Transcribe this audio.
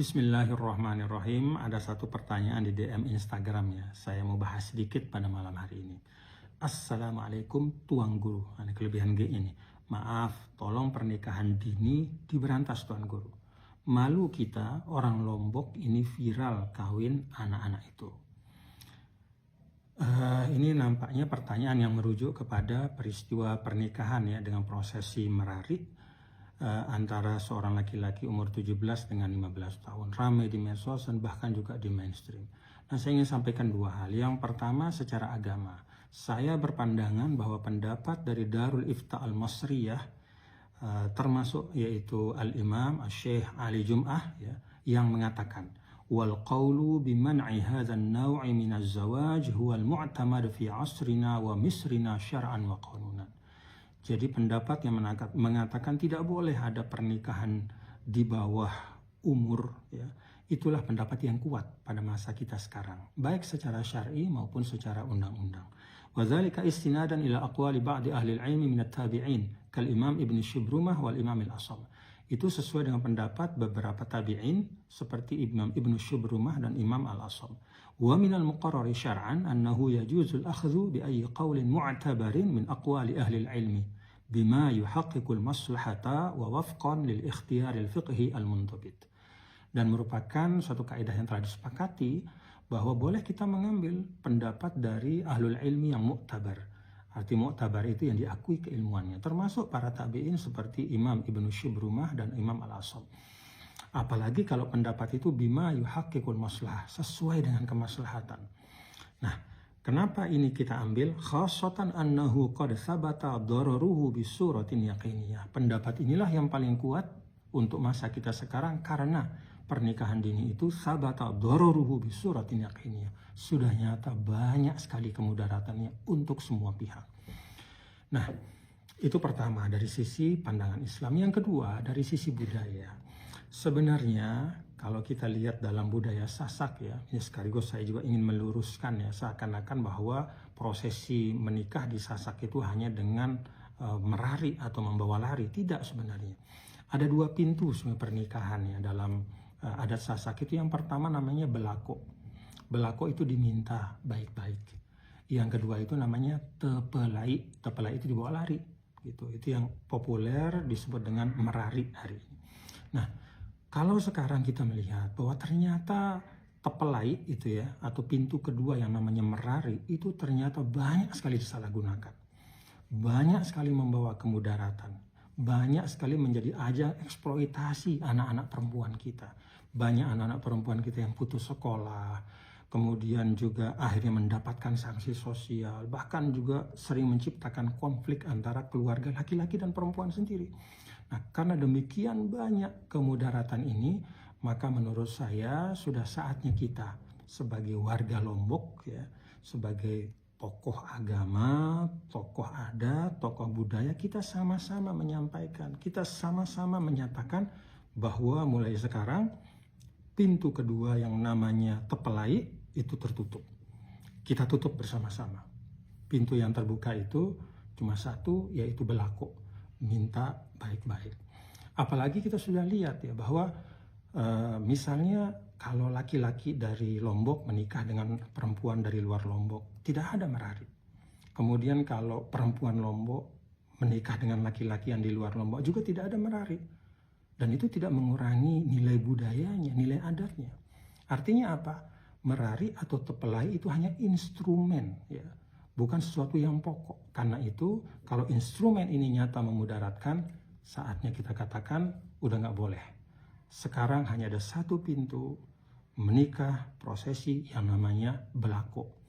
Bismillahirrahmanirrahim. Ada satu pertanyaan di DM Instagram ya. Saya mau bahas sedikit pada malam hari ini. Assalamualaikum Tuan Guru. Ada kelebihan G ini. Maaf, tolong pernikahan dini diberantas Tuan Guru. Malu kita orang Lombok ini viral kawin anak-anak itu. Ini nampaknya pertanyaan yang merujuk kepada peristiwa pernikahan ya dengan prosesi merari antara seorang laki-laki umur 17 dengan 15 tahun. Ramai di medsos dan bahkan juga di mainstream. Nah, saya ingin sampaikan dua hal. Yang pertama secara agama. Saya berpandangan bahwa pendapat dari Darul Ifta Al-Masriyah termasuk yaitu Al-Imam Syekh Ali Jum'ah ya, yang mengatakan wal qawlu biman'i hadzal naw'i minaz zawaj huwal mu'tamad fi 'asrina wa misrina syar'an wa qanunan. Jadi pendapat yang mengatakan tidak boleh ada pernikahan di bawah umur ya, itulah pendapat yang kuat pada masa kita sekarang, baik secara syar'i maupun secara undang-undang. Wa dzalika istinadan ila aqwali ba'di ahli al-'ilmi min at-tabi'in kal Imam Ibn Shubrumah wal Imam Al-Asam. Itu sesuai dengan pendapat beberapa tabi'in seperti Imam Ibn Shubrumah dan Imam Al-Asam. Wa minal muqarrari syar'an annahu yajuzul akhdhu bi ayyi qawlin mu'tabarin min aqwali ahli al-'ilmi bima yuhaqqiqul maslahata wa wafqan lil ikhtiyaril fiqhi al-muntabit. Dan merupakan suatu kaidah yang telah disepakati bahwa boleh kita mengambil pendapat dari ahlul ilmi yang mu'tabar. Arti mu'tabar itu yang diakui keilmuannya, termasuk para tabi'in seperti Imam Ibn Shubrumah dan Imam Al-Asam. Apalagi kalau pendapat itu bima yuhaqqiqul maslah, sesuai dengan kemaslahatan. Nah, kenapa ini kita ambil? Khassatan annahu qad sabata dararuhu bisuratin yaqiniyah. Pendapat inilah yang paling kuat untuk masa kita sekarang karena pernikahan dini itu sabata dararuhu bisuratin yaqiniyah. Sudah nyata banyak sekali kemudaratannya untuk semua pihak. Nah, itu pertama dari sisi pandangan Islam. Yang kedua dari sisi budaya. Sebenarnya kalau kita lihat dalam budaya Sasak ya, ini sekaligus saya juga ingin meluruskan ya, seakan-akan bahwa prosesi menikah di Sasak itu hanya dengan merari atau membawa lari. Tidak sebenarnya. Ada dua pintu sebenarnya pernikahan ya dalam adat Sasak itu. Yang pertama namanya belako. Belako itu diminta baik-baik. Yang kedua itu namanya tepelai. Tepelai itu dibawa lari. Gitu. Itu yang populer disebut dengan merari hari ini. Nah, kalau sekarang kita melihat bahwa ternyata tepelai itu ya, atau pintu kedua yang namanya merari, itu ternyata banyak sekali disalahgunakan. Banyak sekali membawa kemudaratan. Banyak sekali menjadi ajang eksploitasi anak-anak perempuan kita. Banyak anak-anak perempuan kita yang putus sekolah, kemudian juga akhirnya mendapatkan sanksi sosial, bahkan juga sering menciptakan konflik antara keluarga laki-laki dan perempuan sendiri. Nah, karena demikian banyak kemudaratan ini, maka menurut saya sudah saatnya kita sebagai warga Lombok ya, sebagai tokoh agama, tokoh adat, tokoh budaya, kita sama-sama menyampaikan, kita sama-sama menyatakan bahwa mulai sekarang pintu kedua yang namanya tepelai itu tertutup. Kita tutup bersama-sama. Pintu yang terbuka itu cuma satu, yaitu belako. Minta baik-baik. Apalagi kita sudah lihat ya bahwa misalnya kalau laki-laki dari Lombok menikah dengan perempuan dari luar Lombok, tidak ada merari. Kemudian kalau perempuan Lombok menikah dengan laki-laki yang di luar Lombok juga tidak ada merari. Dan itu tidak mengurangi nilai budayanya, nilai adatnya. Artinya apa? Merari atau tepelai itu hanya instrumen ya, bukan sesuatu yang pokok. Karena itu kalau instrumen ini nyata memudaratkan, saatnya kita katakan udah nggak boleh. Sekarang hanya ada satu pintu menikah prosesi yang namanya belako.